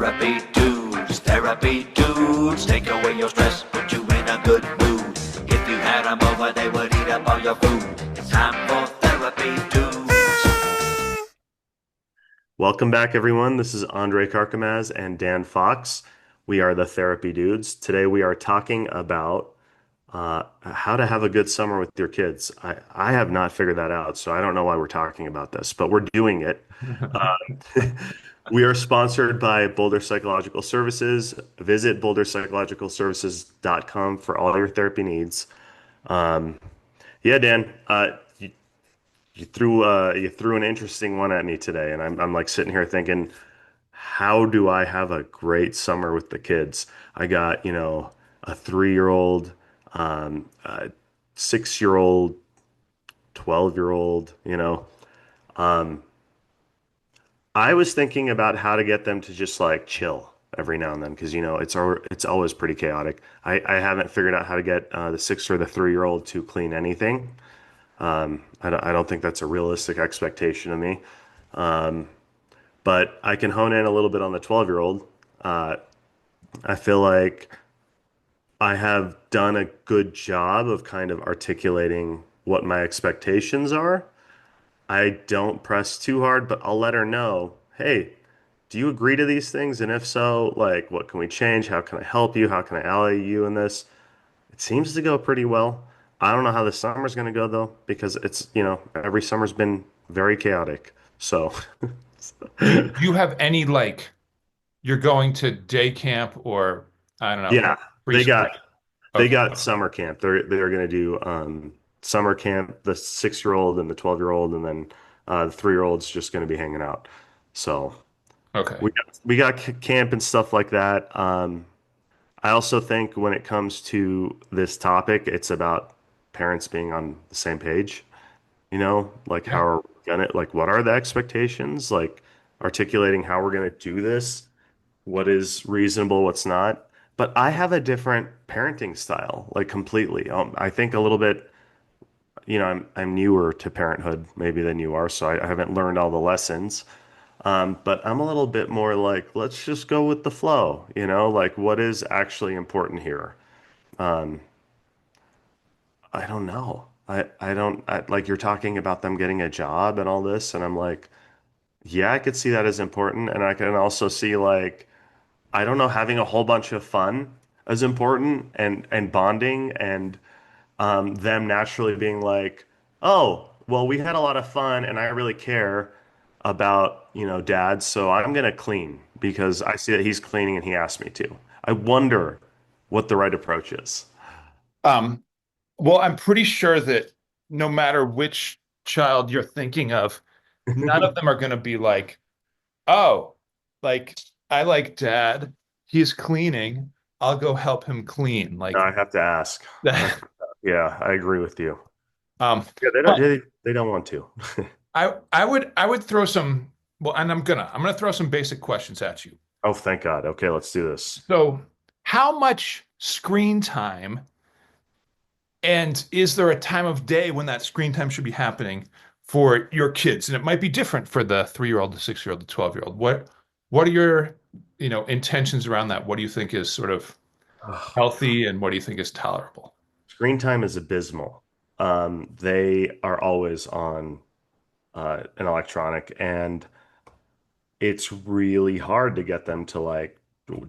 Therapy dudes, take away your stress, put you in a good mood. If you had them over, they would eat up all your food. It's time for therapy dudes. Welcome back, everyone. This is Andre Karkamaz and Dan Fox. We are the Therapy Dudes. Today, we are talking about how to have a good summer with your kids. I have not figured that out, so I don't know why we're talking about this, but we're doing it. We are sponsored by Boulder Psychological Services. Visit boulderpsychologicalservices.com for all your therapy needs. Um, yeah, Dan, you threw an interesting one at me today, and I'm like sitting here thinking, how do I have a great summer with the kids? I got, a 3-year-old, a 6-year-old, 12-year-old, Um, I was thinking about how to get them to just like chill every now and then because it's always pretty chaotic. I haven't figured out how to get the 6 or the 3-year-old to clean anything. I don't think that's a realistic expectation of me. Um, but I can hone in a little bit on the 12-year-old. Uh, I feel like I have done a good job of kind of articulating what my expectations are. I don't press too hard, but I'll let her know, hey, do you agree to these things? And if so, like, what can we change? How can I help you? How can I ally you in this? It seems to go pretty well. I don't know how the summer's going to go though, because every summer's been very chaotic. So, Do you have any like you're going to day camp or I don't know, yeah, they preschool? got they Okay. got summer camp. They're going to do summer camp. The 6-year-old and the 12-year-old, and then the 3-year-old's just going to be hanging out. So Okay. we got camp and stuff like that. I also think when it comes to this topic, it's about parents being on the same page. Like how Yeah. are we gonna like what are the expectations? Like articulating how we're gonna do this, what is reasonable, what's not. But I have a different parenting style, like completely. I think a little bit, I'm newer to parenthood maybe than you are, so I haven't learned all the lessons. But I'm a little bit more like, let's just go with the flow, like what is actually important here. Um, I don't know. Like you're talking about them getting a job and all this, and I'm like, yeah, I could see that as important. And I can also see like, I don't know, having a whole bunch of fun as important and bonding and them naturally being like, oh, well, we had a lot of fun and I really care about, dad, so I'm gonna clean because I see that he's cleaning and he asked me to. I wonder what the right approach is. Um, well, I'm pretty sure that no matter which child you're thinking of, none of them are going to be like, oh, like I like dad. He's cleaning. I'll go help him clean. Like I have to ask. that. Yeah, I agree with you. Um, Yeah, they don't but they don't want to. I would throw some well, and I'm gonna throw some basic questions at you. Oh, thank God. Okay, let's do this. So, how much screen time and is there a time of day when that screen time should be happening for your kids? And it might be different for the 3-year-old, the 6-year-old, the 12-year-old. What are your, intentions around that? What do you think is sort of Ugh. healthy and what do you think is tolerable? Screen time is abysmal. They are always on an electronic, and it's really hard to get them to like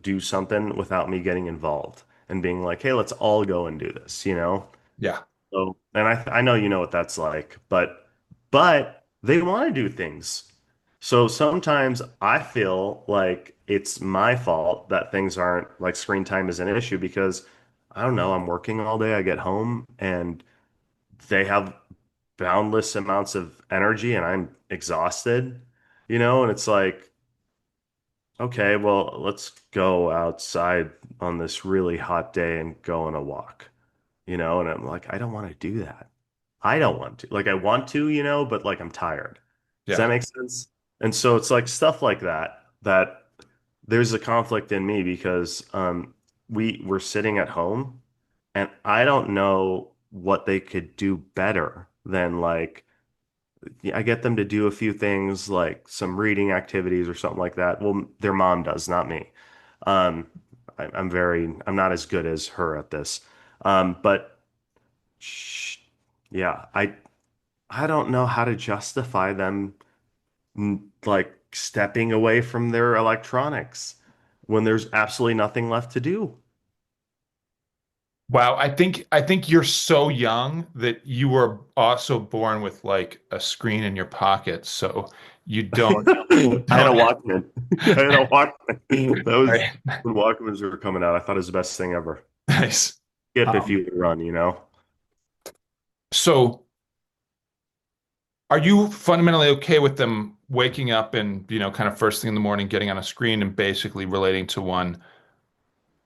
do something without me getting involved and being like, "Hey, let's all go and do this." Yeah. So, and I know you know what that's like, but they want to do things. So sometimes I feel like it's my fault that things aren't like screen time is an issue because I don't know, I'm working all day, I get home and they have boundless amounts of energy and I'm exhausted, and it's like, okay, well, let's go outside on this really hot day and go on a walk, and I'm like, I don't want to do that. I don't want to. Like I want to, but like I'm tired. Does that Yeah. make sense? And so it's like stuff like that there's a conflict in me because we're sitting at home and I don't know what they could do better than like I get them to do a few things like some reading activities or something like that. Well, their mom does, not me. Um, I'm not as good as her at this. But sh yeah, I don't know how to justify them like stepping away from their electronics when there's absolutely nothing left to do. Wow, I think you're so young that you were also born with like a screen in your pocket, so you don't you I had a don't Walkman. I had a Walkman. That was right. when Walkmans were coming out. I thought it was the best thing ever. Nice. Skip if Um, you run, you know? so are you fundamentally okay with them waking up and, kind of first thing in the morning, getting on a screen and basically relating to one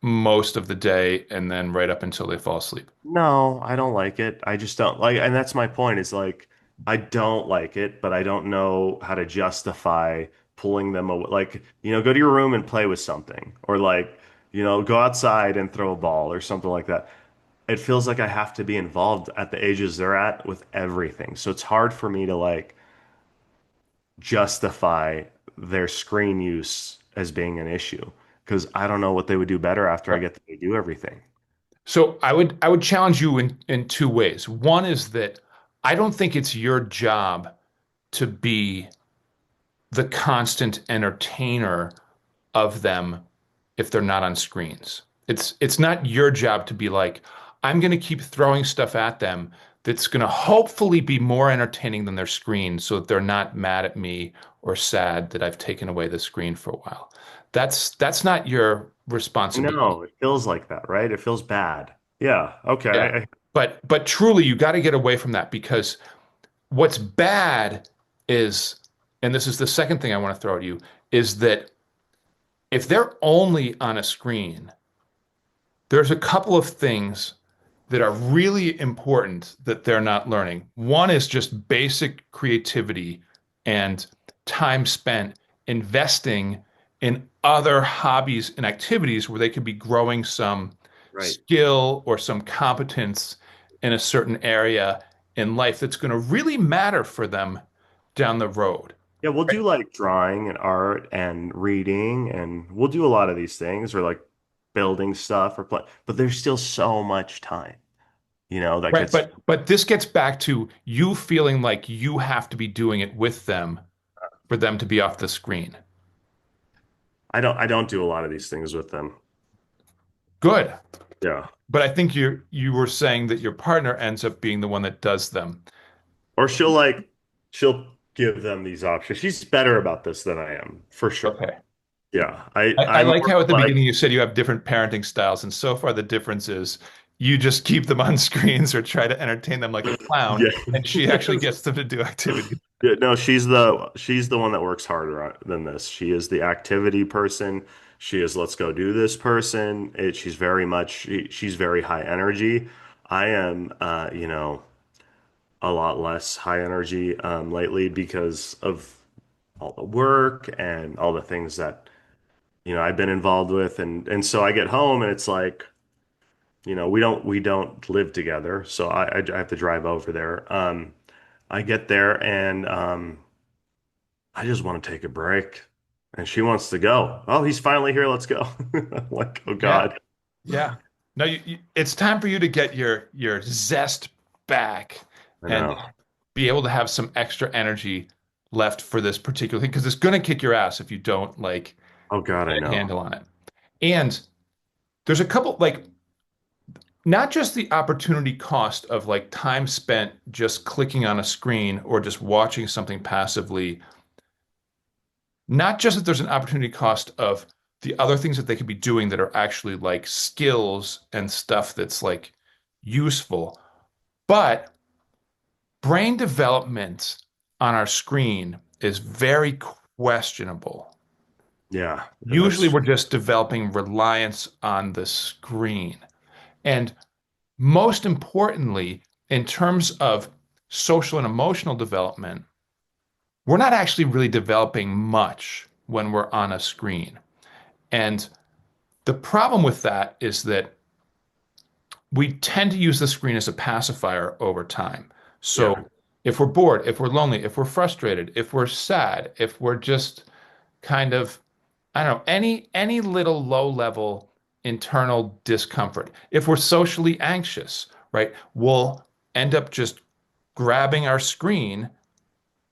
most of the day and then right up until they fall asleep? No, I don't like it. I just don't like, and that's my point is like, I don't like it, but I don't know how to justify pulling them away. Like, go to your room and play with something, or like, go outside and throw a ball or something like that. It feels like I have to be involved at the ages they're at with everything. So it's hard for me to like justify their screen use as being an issue because I don't know what they would do better after I get them to do everything. So I would challenge you in two ways. One is that I don't think it's your job to be the constant entertainer of them if they're not on screens. It's not your job to be like, I'm going to keep throwing stuff at them that's going to hopefully be more entertaining than their screen so that they're not mad at me or sad that I've taken away the screen for a while. That's not your responsibility. No, it feels like that, right? It feels bad. Yeah. Okay. Yeah. But truly you got to get away from that because what's bad is, and this is the second thing I want to throw at you, is that if they're only on a screen, there's a couple of things that are really important that they're not learning. One is just basic creativity and time spent investing in other hobbies and activities where they could be growing some Right. skill or some competence in a certain area in life that's going to really matter for them down the road. Yeah, we'll do like drawing and art and reading, and we'll do a lot of these things or like building stuff or play, but there's still so much time, that Right, gets, but this gets back to you feeling like you have to be doing it with them for them to be off the screen. I don't do a lot of these things with them. Good. Yeah. But I think you were saying that your partner ends up being the one that does them. Or she'll give them these options. She's better about this than I am, for sure. Okay. Yeah. I I'm like more how at the like, beginning you said you have different parenting styles, and so far the difference is you just keep them on screens or try to entertain them like a clown, yeah. and she actually gets them to do activities. Yeah, no, she's the one that works harder than this. She is the activity person. She is let's go do this person. She's very much she's very high energy. I am a lot less high energy lately because of all the work and all the things that I've been involved with and so I get home and it's like we don't live together, so I have to drive over there. I get there and I just want to take a break. And she wants to go. Oh, he's finally here. Let's go. I'm like, oh Yeah, God. yeah. No, it's time for you to get your zest back I and know. be able to have some extra energy left for this particular thing because it's going to kick your ass if you don't like Oh God, I get a know. handle on it. And there's a couple like not just the opportunity cost of like time spent just clicking on a screen or just watching something passively, not just that there's an opportunity cost of the other things that they could be doing that are actually like skills and stuff that's like useful, but brain development on our screen is very questionable. Yeah, Usually that's we're just developing reliance on the screen. And most importantly, in terms of social and emotional development, we're not actually really developing much when we're on a screen. And the problem with that is that we tend to use the screen as a pacifier over time. yeah. So if we're bored, if we're lonely, if we're frustrated, if we're sad, if we're just kind of, I don't know, any little low level internal discomfort. If we're socially anxious, right, we'll end up just grabbing our screen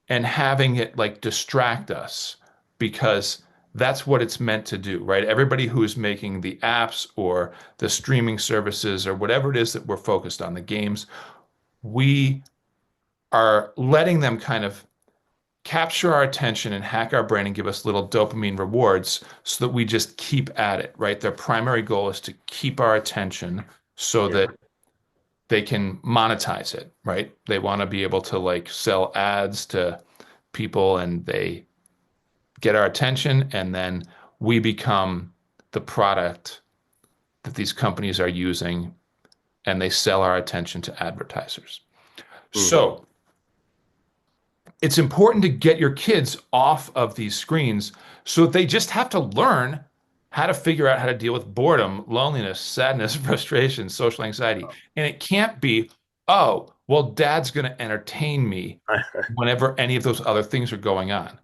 and having it like distract us because that's what it's meant to do, right? Everybody who's making the apps or the streaming services or whatever it is that we're focused on, the games, we are letting them kind of capture our attention and hack our brain and give us little dopamine rewards so that we just keep at it, right? Their primary goal is to keep our attention so Yeah. that they can monetize it, right? They want to be able to like sell ads to people and they get our attention and then we become the product that these companies are using and they sell our attention to advertisers. Mm. So it's important to get your kids off of these screens so that they just have to learn how to figure out how to deal with boredom, loneliness, sadness, frustration, social anxiety. And it can't be, oh, well, dad's going to entertain me whenever any of those other things are going on.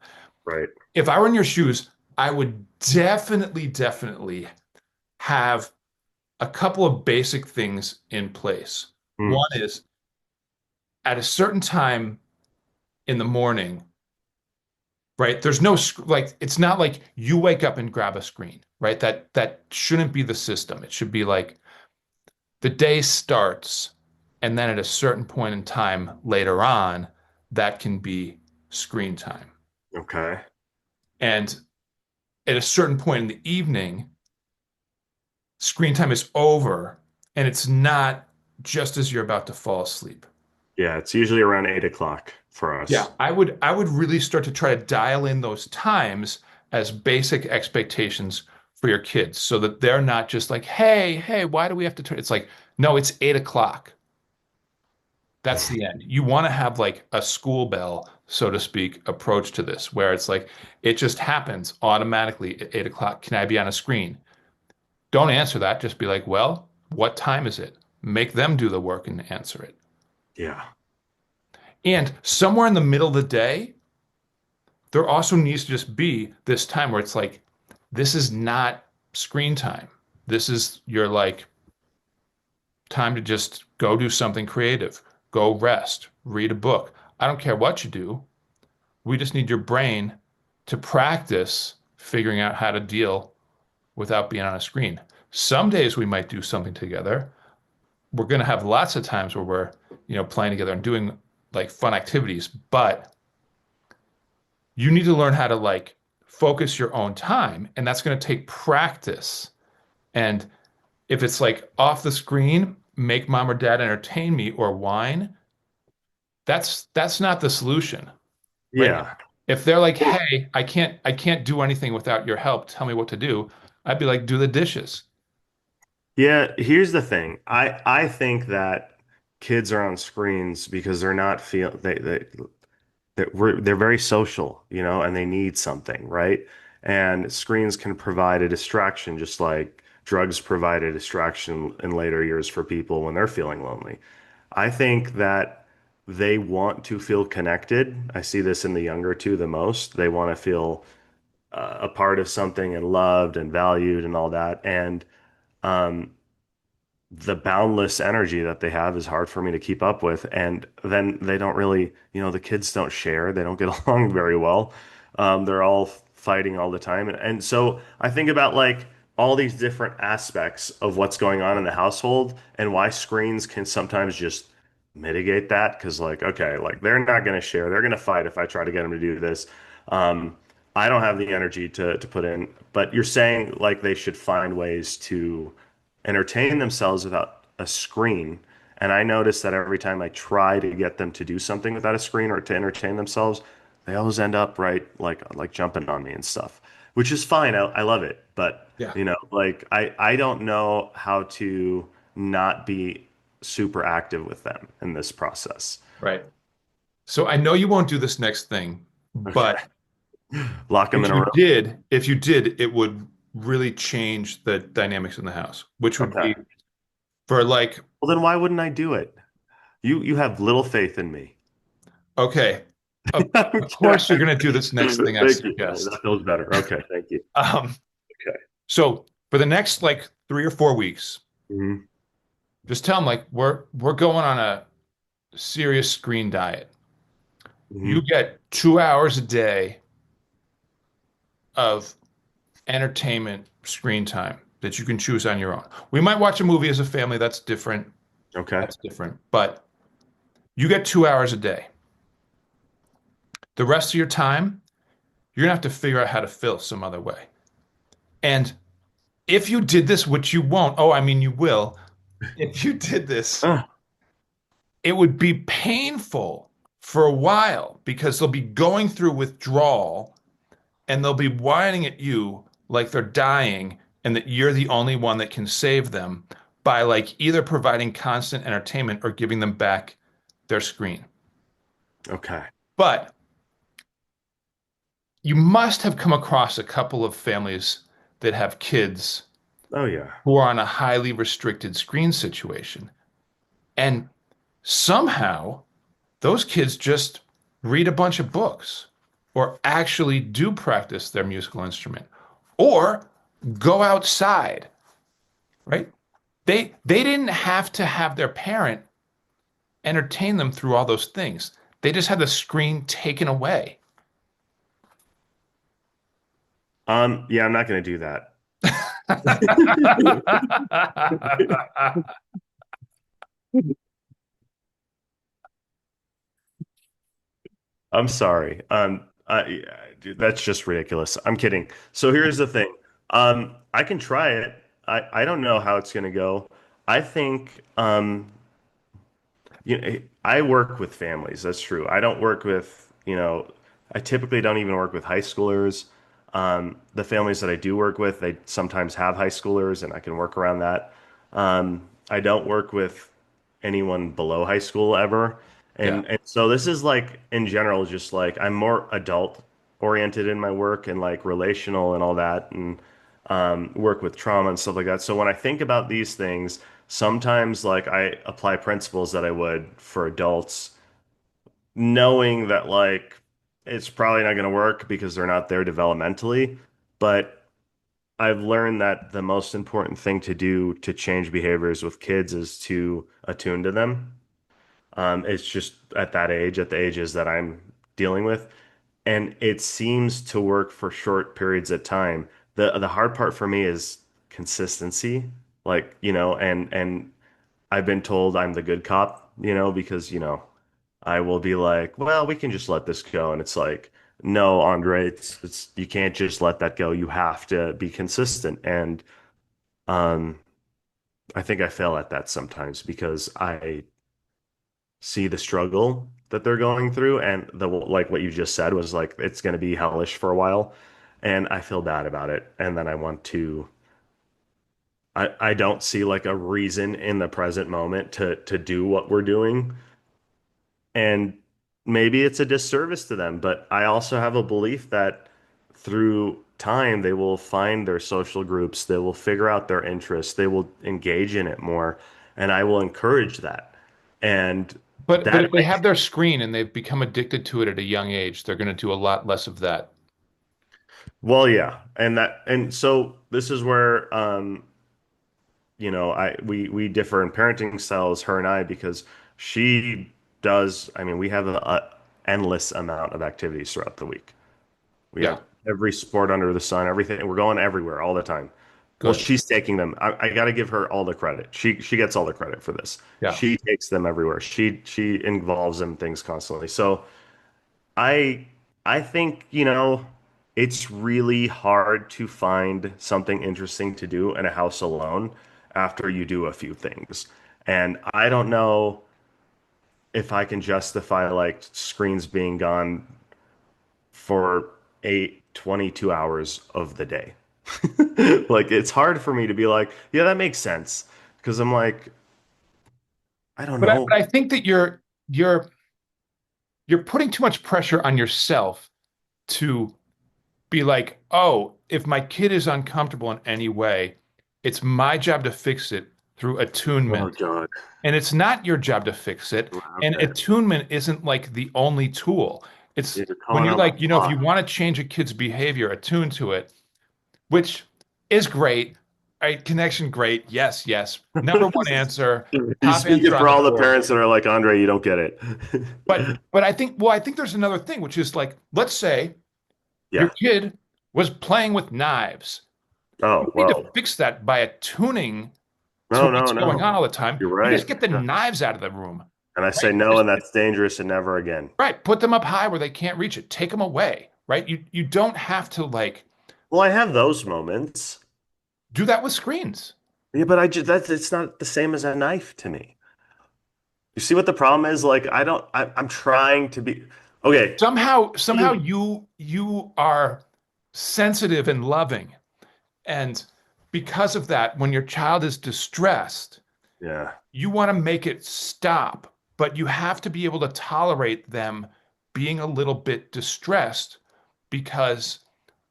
Right. If I were in your shoes, I would definitely have a couple of basic things in place. Mm. One is at a certain time in the morning, right? There's no like it's not like you wake up and grab a screen, right? That shouldn't be the system. It should be like the day starts and then at a certain point in time later on, that can be screen time. Okay. And at a certain point in the evening, screen time is over and it's not just as you're about to fall asleep. Yeah, it's usually around 8 o'clock for Yeah, us. I would really start to try to dial in those times as basic expectations for your kids so that they're not just like, hey, why do we have to turn? It's like, no, it's 8 o'clock. That's the end. You want to have like a school bell, so to speak, approach to this, where it's like it just happens automatically at 8 o'clock. Can I be on a screen? Don't answer that. Just be like, well, what time is it? Make them do the work and answer it. Yeah. And somewhere in the middle of the day, there also needs to just be this time where it's like, this is not screen time. This is your like time to just go do something creative, go rest, read a book. I don't care what you do. We just need your brain to practice figuring out how to deal without being on a screen. Some days we might do something together. We're going to have lots of times where we're, playing together and doing like fun activities, but you need to learn how to like focus your own time, and that's going to take practice. And if it's like off the screen, make mom or dad entertain me or whine, that's not the solution, right? Yeah. If they're like, "Hey, I can't do anything without your help. Tell me what to do." I'd be like, "Do the dishes." Yeah, here's the thing. I think that kids are on screens because they're not feel they're very social, and they need something, right? And screens can provide a distraction just like drugs provide a distraction in later years for people when they're feeling lonely. I think that they want to feel connected. I see this in the younger two the most. They want to feel a part of something and loved and valued and all that. And um, the boundless energy that they have is hard for me to keep up with. And then they don't really, the kids don't share. They don't get along very well. They're all fighting all the time. And so I think about like all these different aspects of what's going on in the household and why screens can sometimes just mitigate that. Cause like, okay, like they're not going to share. They're going to fight if I try to get them to do this. Um, I don't have the energy to put in, but you're saying like they should find ways to entertain themselves without a screen. And I notice that every time I try to get them to do something without a screen or to entertain themselves, they always end up right like jumping on me and stuff, which is fine. I love it, but Yeah, like I don't know how to not be super active with them in this process. right. So I know you won't do this next thing, Okay, but lock them in if a you room. did, if you did, it would really change the dynamics in the house, which would Okay. be for like, Well, then why wouldn't I do it? You have little faith in me. Okay. Of, of Okay. course, you're going to do this next thing I Thank you. That suggest. feels better. Okay, thank you. Um, Okay. so for the next like 3 or 4 weeks, Hmm. just tell them like we're going on a serious screen diet. You Hmm. get 2 hours a day of entertainment screen time that you can choose on your own. We might watch a movie as a family. That's different. Okay. That's different. But you get 2 hours a day. The rest of your time, you're gonna have to figure out how to fill some other way. And if you did this, which you won't, oh, I mean, you will. If you did this, Ah, it would be painful for a while because they'll be going through withdrawal and they'll be whining at you like they're dying and that you're the only one that can save them by like either providing constant entertainment or giving them back their screen. okay. But you must have come across a couple of families that have kids Oh yeah. who are on a highly restricted screen situation. And somehow those kids just read a bunch of books or actually do practice their musical instrument or go outside, right? They didn't have to have their parent entertain them through all those things. They just had the screen taken away. Yeah, I'm not gonna do that. I'm sorry. Dude, that's just ridiculous. I'm kidding. So here's the thing. I can try it. I don't know how it's gonna go. I think I work with families. That's true. I don't work with, I typically don't even work with high schoolers. The families that I do work with, they sometimes have high schoolers, and I can work around that. I don't work with anyone below high school ever. Yeah. And so this is like in general, just like I'm more adult oriented in my work and like relational and all that, and work with trauma and stuff like that. So when I think about these things, sometimes like I apply principles that I would for adults, knowing that like it's probably not going to work because they're not there developmentally. But I've learned that the most important thing to do to change behaviors with kids is to attune to them. It's just at that age, at the ages that I'm dealing with. And it seems to work for short periods of time. The hard part for me is consistency. Like, and I've been told I'm the good cop, because, I will be like, well, we can just let this go. And it's like, no, Andre, it's you can't just let that go. You have to be consistent. And um I think I fail at that sometimes because I see the struggle that they're going through, and the like what you just said was like it's going to be hellish for a while, and I feel bad about it. And then I don't see like a reason in the present moment to do what we're doing. And maybe it's a disservice to them, but I also have a belief that through time they will find their social groups, they will figure out their interests, they will engage in it more, and I will encourage that. And But that if they have their screen and they've become addicted to it at a young age, they're going to do a lot less of that. Well, yeah, and so this is where we differ in parenting styles, her and I, because she does. I mean, we have a endless amount of activities throughout the week. We have Yeah, every sport under the sun, everything. We're going everywhere all the time. Well, good. she's taking them. I got to give her all the credit. She gets all the credit for this. Yeah. She takes them everywhere. She involves them in things constantly. So I I think, it's really hard to find something interesting to do in a house alone after you do a few things. And I don't know if I can justify like screens being gone for 22 hours of the day. Like it's hard for me to be like, yeah, that makes sense. Because I'm like, I don't But know. I think that you're you're putting too much pressure on yourself to be like, oh, if my kid is uncomfortable in any way, it's my job to fix it through Oh attunement. God. And it's not your job to fix it. And Okay. attunement isn't like the only tool. It's You're when calling you're out my like, if you block. want to change a kid's behavior, attune to it, which is great. Right? Connection, great. Yes, yes. Number one answer, You top speaking answer on for the all the board. parents that are like, Andre, you don't get it. But I think there's another thing, which is like, let's say your Yeah. kid was playing with knives. You Oh, need to well. fix that by attuning to No, no, what's going on no. all the time. You're You right. just get the Yeah. knives out of the room, And I say right? no, and that's dangerous and never again. Right. Put them up high where they can't reach it. Take them away, right? You don't have to like Well, I have those moments. do that with screens. Yeah, but I just that's it's not the same as a knife to me. You see what the problem is? Like I don't I'm trying to be okay. Somehow you are sensitive and loving. And because of that, when your child is distressed, Yeah. you want to make it stop, but you have to be able to tolerate them being a little bit distressed because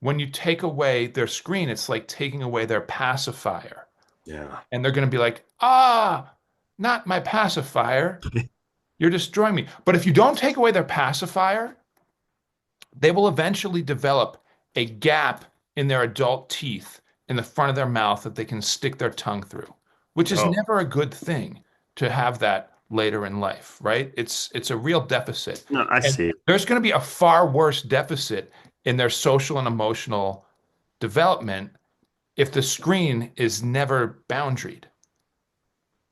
when you take away their screen, it's like taking away their pacifier. Yeah. And they're going to be like, ah, not my pacifier. You're destroying me. But if you don't take away their pacifier, they will eventually develop a gap in their adult teeth in the front of their mouth that they can stick their tongue through, which is Oh, never a good thing to have that later in life, right? It's a real deficit. no, I And see. there's going to be a far worse deficit in their social and emotional development if the screen is never boundaried.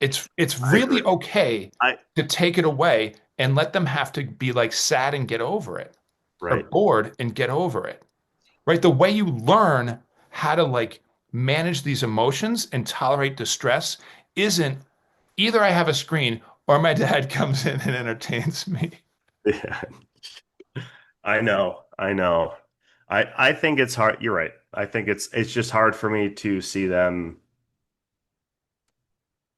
It's I really agree. okay I to take it away and let them have to be like sad and get over it or right. bored and get over it. Right? The way you learn how to like manage these emotions and tolerate distress isn't either I have a screen or my dad comes in and entertains me. Yeah. I know. I know. I think it's hard. You're right. I think it's just hard for me to see them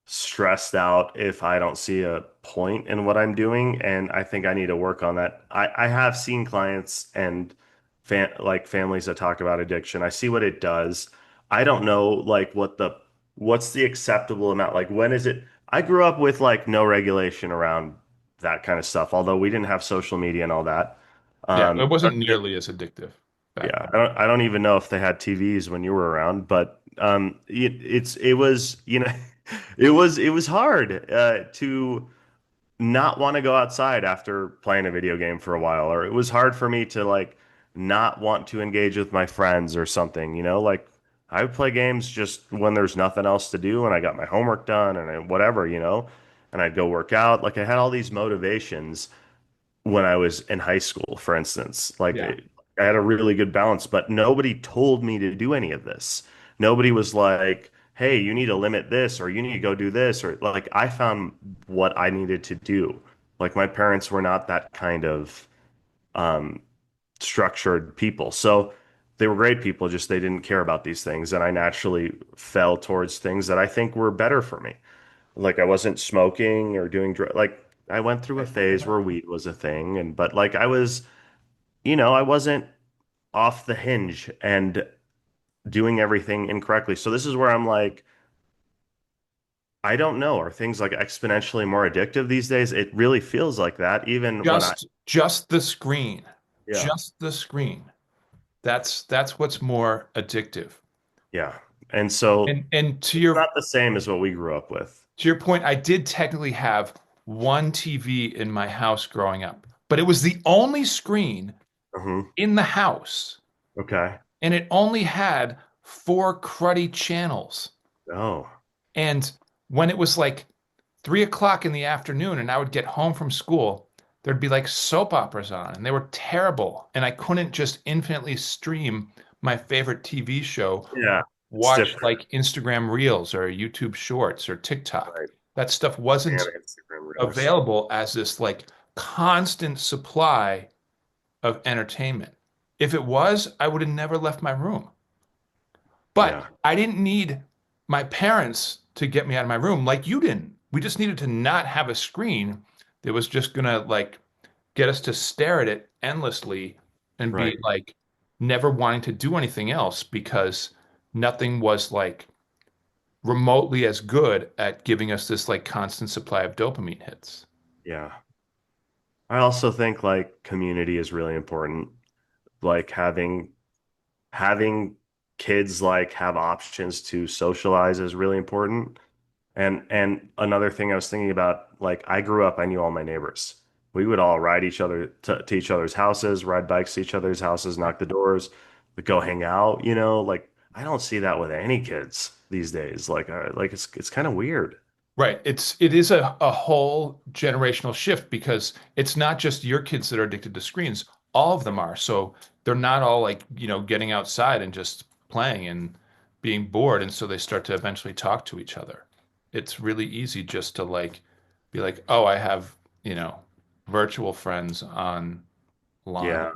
stressed out if I don't see a point in what I'm doing. And I think I need to work on that. I have seen clients and like families that talk about addiction. I see what it does. I don't know like what's the acceptable amount? Like when is it? I grew up with like no regulation around that kind of stuff, although we didn't have social media and all that. Yeah, it Or wasn't nearly as addictive back yeah, then. I don't even know if they had TVs when you were around, but it was it was hard to not want to go outside after playing a video game for a while, or it was hard for me to like not want to engage with my friends or something, like I would play games just when there's nothing else to do and I got my homework done and whatever, and I'd go work out. Like I had all these motivations when I was in high school, for instance. Yeah. I had a really good balance, but nobody told me to do any of this. Nobody was like, "Hey, you need to limit this, or you need to go do this," or like I found what I needed to do. Like my parents were not that kind of um, structured people, so they were great people. Just they didn't care about these things, and I naturally fell towards things that I think were better for me. Like I wasn't smoking or doing like I went through a phase where weed was a thing and but like I was, I wasn't off the hinge and doing everything incorrectly. So this is where I'm like, I don't know. Are things like exponentially more addictive these days? It really feels like that even when Just the screen. yeah, Just the screen. That's what's more addictive. yeah. And so And to it's your not the same as what we grew up with. to your point, I did technically have one TV in my house growing up, but it was the only screen Hmm. in the house, Okay. and it only had four cruddy channels. Oh, And when it was like 3 o'clock in the afternoon and I would get home from school, there'd be like soap operas on, and they were terrible. And I couldn't just infinitely stream my favorite TV show, yeah. It's watch different. like Instagram Reels or YouTube Shorts or TikTok. Right. That stuff And wasn't Instagram Reels. available as this like constant supply of entertainment. If it was, I would have never left my room. But Yeah. I didn't need my parents to get me out of my room like you didn't. We just needed to not have a screen that was just gonna like get us to stare at it endlessly and be Right. like never wanting to do anything else because nothing was like remotely as good at giving us this like constant supply of dopamine hits. Yeah. I also think like community is really important. Like having kids like have options to socialize is really important. And another thing I was thinking about, like I grew up, I knew all my neighbors. We would all ride each other to each other's houses, ride bikes to each other's houses, knock the doors, go hang out, like I don't see that with any kids these days. Like it's kind of weird. Right. It is a whole generational shift because it's not just your kids that are addicted to screens. All of them are. So they're not all like, getting outside and just playing and being bored. And so they start to eventually talk to each other. It's really easy just to like be like, oh, I have, you know, virtual friends online. Yeah.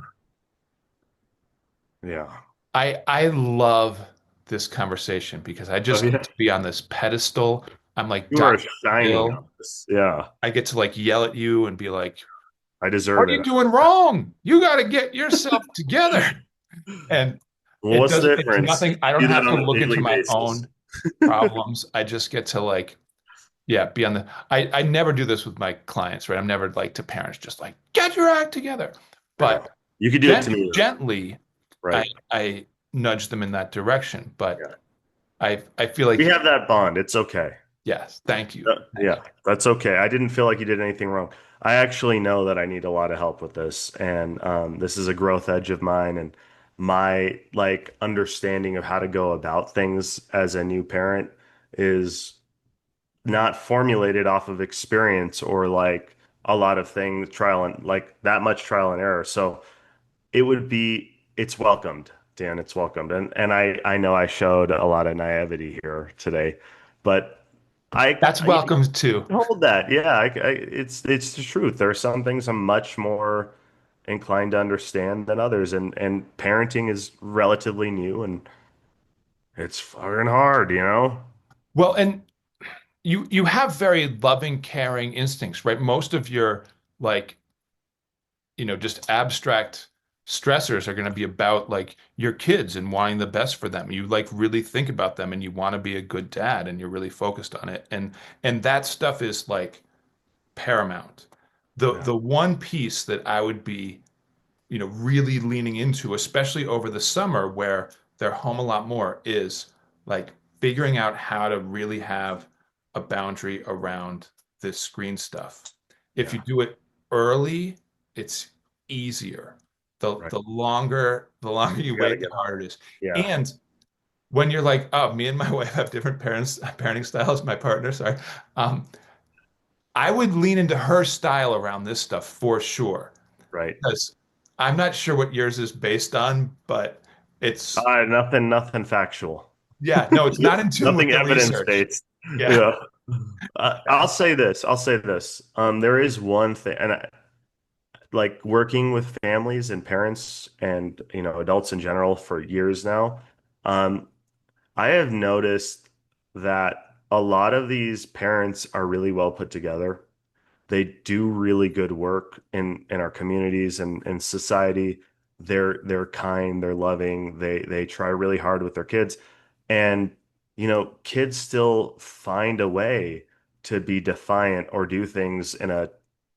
Yeah. I love this conversation because I Oh just get yeah. to be on this pedestal. I'm like You are Dr. shining Phil. on this. Yeah. I get to like yell at you and be like, I what deserve are you it. doing wrong? You got to get yourself together. And Well, what's the it's difference? nothing. I You don't do that have to on a look into daily my basis. own problems. I just get to like, yeah, be on I never do this with my clients, right? I'm never like to parents, just like, get your act together. I know. But You could do it to me though. gently, I, Right. I nudge them in that direction. But Yeah. I feel We like, have that bond. It's okay. yes, thank you. Thank Yeah, you. that's okay. I didn't feel like you did anything wrong. I actually know that I need a lot of help with this, and this is a growth edge of mine, and my like understanding of how to go about things as a new parent is not formulated off of experience or like a lot of things trial and like that much trial and error. So it's welcomed, Dan. It's welcomed, and I know I showed a lot of naivety here today, but That's I welcome too. hold that. Yeah, it's the truth. There are some things I'm much more inclined to understand than others, and parenting is relatively new, and it's fucking hard. Well, and you have very loving, caring instincts, right? Most of your like, just abstract stressors are going to be about like your kids and wanting the best for them. You like really think about them and you want to be a good dad and you're really focused on it. And that stuff is like paramount. The Yeah, the one piece that I would be really leaning into, especially over the summer where they're home a lot more, is like figuring out how to really have a boundary around this screen stuff. If you yeah, do it early, it's easier. The right. the longer the longer you You gotta wait, the get on. harder it is. Yeah, And when you're like, oh, me and my wife have different parenting styles, my partner, sorry. Um, I would lean into her style around this stuff for sure right. because I'm not sure what yours is based on, but it's, Nothing factual. yeah, no, it's not in tune with Nothing the evidence research. based. Yeah. Yeah. I'll say this. I'll say this. There is one thing, and like working with families and parents and adults in general for years now, um, I have noticed that a lot of these parents are really well put together. They do really good work in our communities and society. They're kind, they're loving, they try really hard with their kids. And kids still find a way to be defiant or do things in a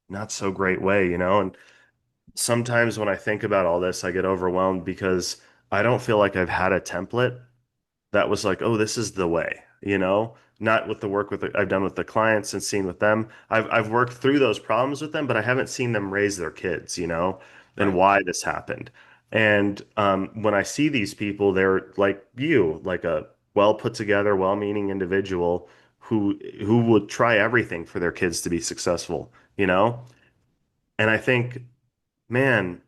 not so great way. And sometimes when I think about all this, I get overwhelmed because I don't feel like I've had a template that was like, oh, this is the way. Not with the work I've done with the clients and seen with them. I've worked through those problems with them, but I haven't seen them raise their kids, and Right. why this happened. And when I see these people, they're like you, like a well put together, well-meaning individual who would try everything for their kids to be successful. And I think, man,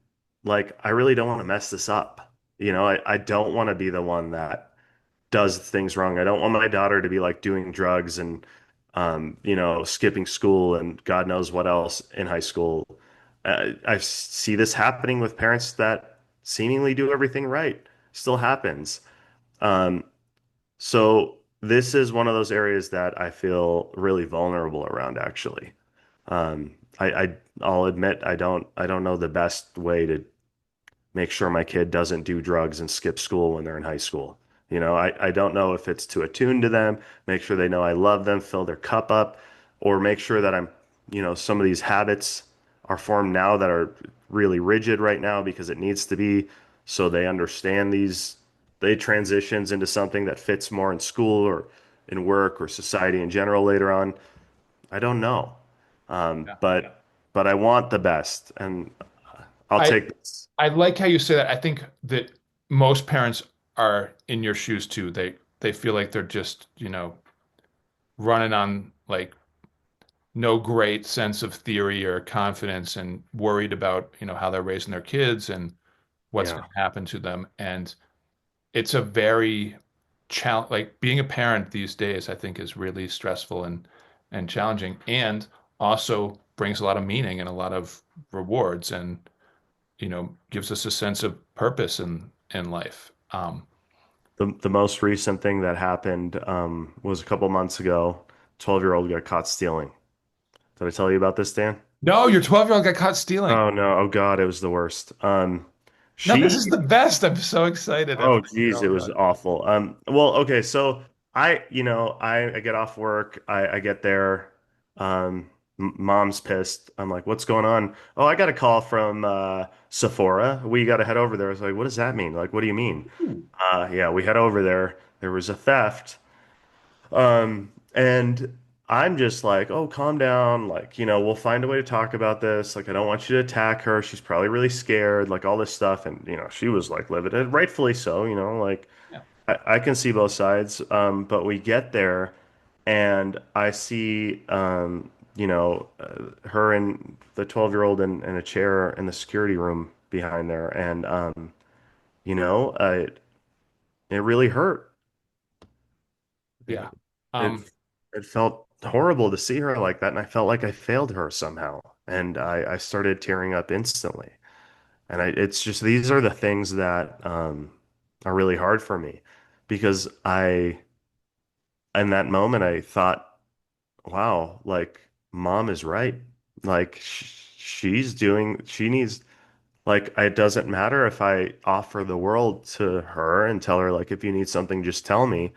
like I really don't want to mess this up. I don't want to be the one that does things wrong. I don't want my daughter to be like doing drugs and skipping school and God knows what else in high school. I see this happening with parents that seemingly do everything right. Still happens. Um, so this is one of those areas that I feel really vulnerable around, actually. Um, I'll admit I don't know the best way to make sure my kid doesn't do drugs and skip school when they're in high school. I don't know if it's to attune to them, make sure they know I love them, fill their cup up, or make sure that some of these habits are formed now that are really rigid right now because it needs to be so they understand they transitions into something that fits more in school or in work or society in general later on. I don't know. Yeah. But I want the best and I'll I take this. I like how you say that. I think that most parents are in your shoes too. They feel like they're just, running on like no great sense of theory or confidence and worried about, how they're raising their kids and what's Yeah. going to happen to them. And it's a very challenge, like being a parent these days, I think is really stressful and challenging and also brings a lot of meaning and a lot of rewards and, gives us a sense of purpose in life. The most recent thing that happened was a couple months ago. 12-year-old got caught stealing. Did I tell you about this, Dan? No, your 12-year-old got caught stealing. Oh no. Oh God, it was the worst. No, this She is the best. I'm so excited Oh after geez, it girl was got. awful. Well, okay, so I get off work, I get there, mom's pissed. I'm like, what's going on? Oh, I got a call from Sephora. We got to head over there. I was like, what does that mean? Like, what do you mean? Ooh. Yeah, we head over there. There was a theft. And I'm just like, oh, calm down. Like, we'll find a way to talk about this. Like, I don't want you to attack her. She's probably really scared, like all this stuff. And, she was like livid, and rightfully so, like Yeah, I can see both sides. But we get there and I see, her and the 12-year-old in a chair in the security room behind there. And, you know, uh, it really hurt. yeah. It Um, it felt horrible to see her like that, and I felt like I failed her somehow. And I started tearing up instantly. And it's just these are the things that are really hard for me because in that moment, I thought, wow, like mom is right. Like she needs, like, it doesn't matter if I offer the world to her and tell her, like, if you need something, just tell me.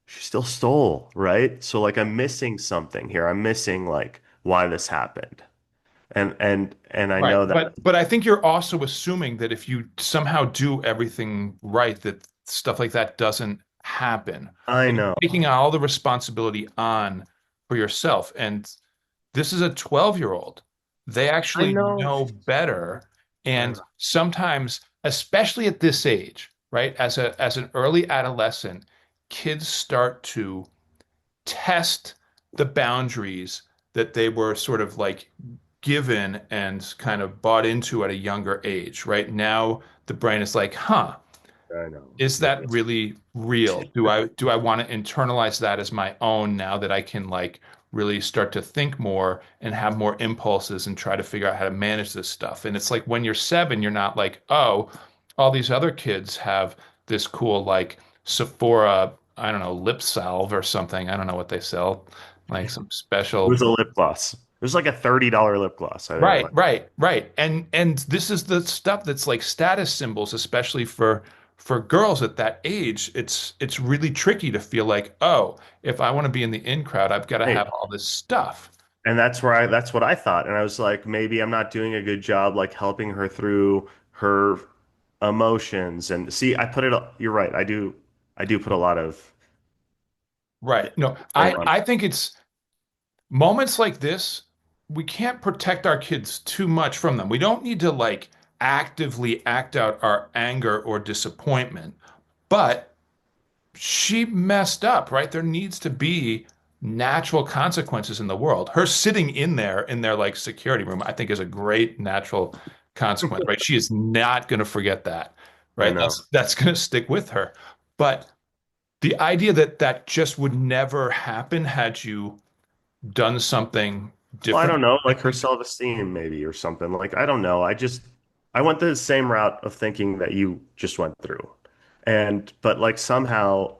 She still stole, right? So like I'm missing something here. I'm missing like why this happened. And I right. know that But I think you're also assuming that if you somehow do everything right, that stuff like that doesn't happen. I That you're know. taking all the responsibility on for yourself. And this is a 12-year-old. They I actually know. know better. I And know. sometimes, especially at this age, right, as an early adolescent, kids start to test the boundaries that they were sort of like given and kind of bought into at a younger age, right? Now the brain is like, huh, I know. is It that is. really real? Do I want to internalize that as my own now that I can like really start to think more and have more impulses and try to figure out how to manage this stuff? And it's like when you're 7, you're not like, oh, all these other kids have this cool like Sephora, I don't know, lip salve or something. I don't know what they sell, like some It was special. a lip gloss. It was like a $30 lip gloss. I didn't Right, like. right, right. And this is the stuff that's like status symbols, especially for girls at that age. It's really tricky to feel like, oh, if I want to be in the in crowd, I've got to Right. have all this stuff. And that's what I thought. And I was like, maybe I'm not doing a good job like helping her through her emotions. And see, you're right. I do put a lot of Right. No, blame I on. I think it's moments like this, we can't protect our kids too much from them. We don't need to like actively act out our anger or disappointment, but she messed up, right? There needs to be natural consequences in the world. Her sitting in their like security room, I think is a great natural consequence, right? She is not going to forget that, I right? know. That's going to stick with her. But the idea that that just would never happen had you done something Well, I different, don't know, I like her think. self-esteem maybe or something. Like I don't know. I went the same route of thinking that you just went through. But like somehow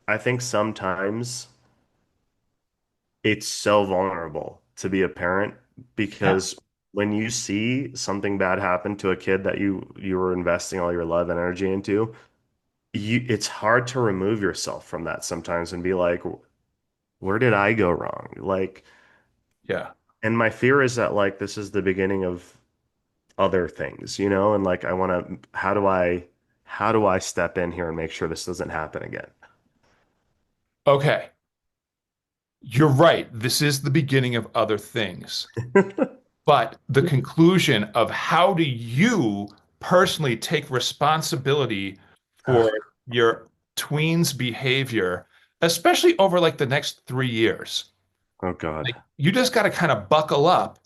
I think sometimes it's so vulnerable to be a parent Yeah. because when you see something bad happen to a kid that you were investing all your love and energy into, it's hard to remove yourself from that sometimes and be like, where did I go wrong? Like, Yeah. and my fear is that like this is the beginning of other things, you know, and like I want to, how do I step in here and make sure this doesn't happen again? Okay. You're right. This is the beginning of other things. But the conclusion of how do you personally take responsibility for Ugh, your tween's behavior, especially over like the next 3 years? oh God, Like, you just got to kind of buckle up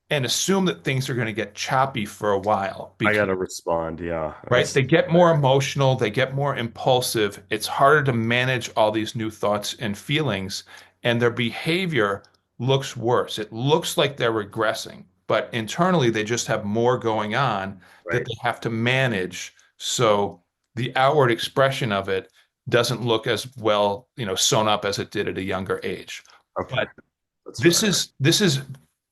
and assume that things are going to get choppy for a while I because, gotta respond. Yeah, right, they get more emotional, they get more impulsive. It's harder to manage all these new thoughts and feelings, and their behavior looks worse. It looks like they're regressing, but internally they just have more going on that right. they have to manage. So the outward expression of it doesn't look as well, sewn up as it did at a younger age. Okay, But that's this fair. is this is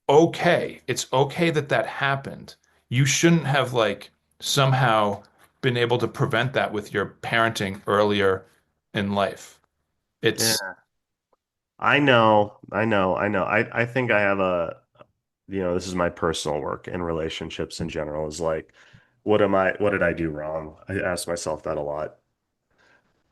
okay. It's okay that that happened. You shouldn't have like somehow been able to prevent that with your parenting earlier in life. It's Yeah, I know, I know, I know. I think I have this is my personal work in relationships in general is like, what did I do wrong? I ask myself that a lot.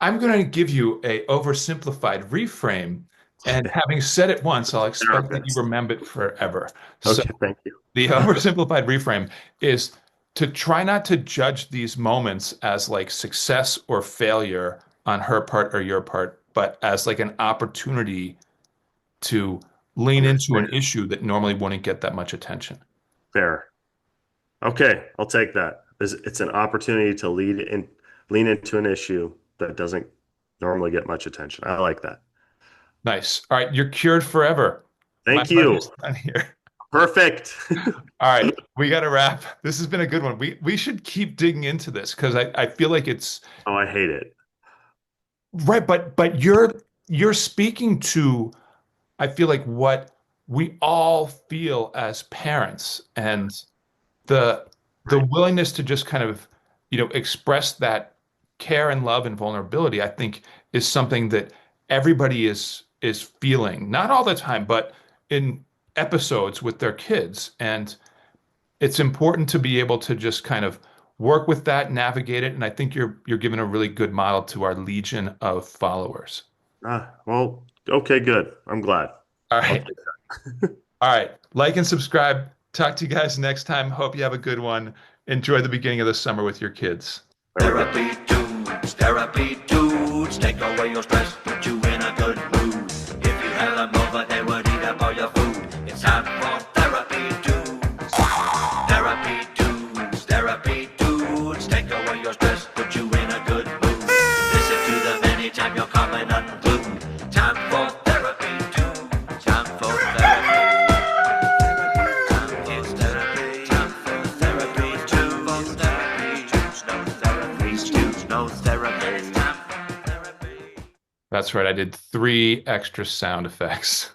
I'm going to give you a oversimplified reframe, and having said it once, I'll expect that you Therapist. remember it forever. So Okay, thank you. the oversimplified reframe is to try not to judge these moments as like success or failure on her part or your part, but as like an opportunity to lean into an Understand. issue that normally wouldn't get that much attention. Fair. Okay, I'll take that. It's an opportunity to lean into an issue that doesn't normally get much attention. I like that. Nice. All right, you're cured forever. My Thank you. pleasure's done here. Perfect. All right, we got to wrap. This has been a good one. We should keep digging into this because I feel like it's Oh, I hate it. right, but you're speaking to I feel like what we all feel as parents and the the Right. willingness to just kind of, express that care and love and vulnerability, I think is something that everybody is feeling, not all the time, but in episodes with their kids. And it's important to be able to just kind of work with that, navigate it. And I think you're giving a really good model to our legion of followers. Well, okay, good. I'm glad. All I'll right. take All right. Like and subscribe. Talk to you guys next time. Hope you have a good one. Enjoy the beginning of the summer with your kids. There we go. Therapy dudes, take away your stress, put you in a good mood. If you had them over, they would eat up all your food. It's time for therapy dudes. Therapy dudes, take away your stress, put you in a good mood. Listen to them anytime you're coming unglued. Time for therapy dudes. Time for therapy. Time for therapy dudes. No therapy. That's right. I did 3 extra sound effects.